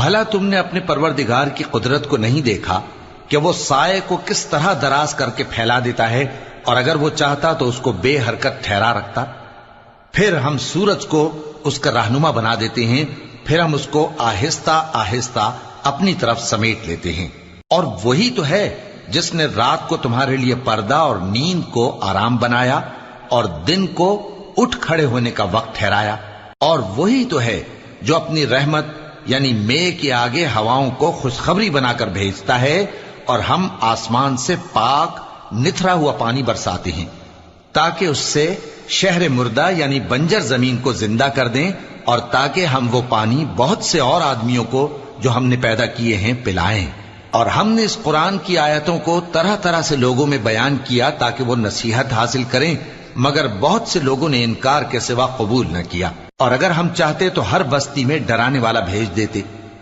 بھلا تم نے اپنے پروردگار کی قدرت کو نہیں دیکھا کہ وہ سائے کو کس طرح دراز کر کے پھیلا دیتا ہے، اور اگر وہ چاہتا تو اس کو بے حرکت ٹھہرا رکھتا؟ پھر ہم سورج کو اس کا رہنما بنا دیتے ہیں، پھر ہم اس کو آہستہ آہستہ اپنی طرف سمیٹ لیتے ہیں۔ اور وہی تو ہے جس نے رات کو تمہارے لیے پردہ اور نیند کو آرام بنایا اور دن کو اٹھ کھڑے ہونے کا وقت ٹھہرایا۔ اور وہی تو ہے جو اپنی رحمت یعنی مے کے آگے ہواؤں کو خوشخبری بنا کر بھیجتا ہے، اور ہم آسمان سے پاک نتھرا ہوا پانی برساتے ہیں تاکہ اس سے شہر مردہ یعنی بنجر زمین کو زندہ کر دیں، اور تاکہ ہم وہ پانی بہت سے اور آدمیوں کو جو ہم نے پیدا کیے ہیں پلائیں۔ اور ہم نے اس قرآن کی آیتوں کو طرح طرح سے لوگوں میں بیان کیا تاکہ وہ نصیحت حاصل کریں، مگر بہت سے لوگوں نے انکار کے سوا قبول نہ کیا۔ اور اگر ہم چاہتے تو ہر بستی میں ڈرانے والا بھیج دیتے،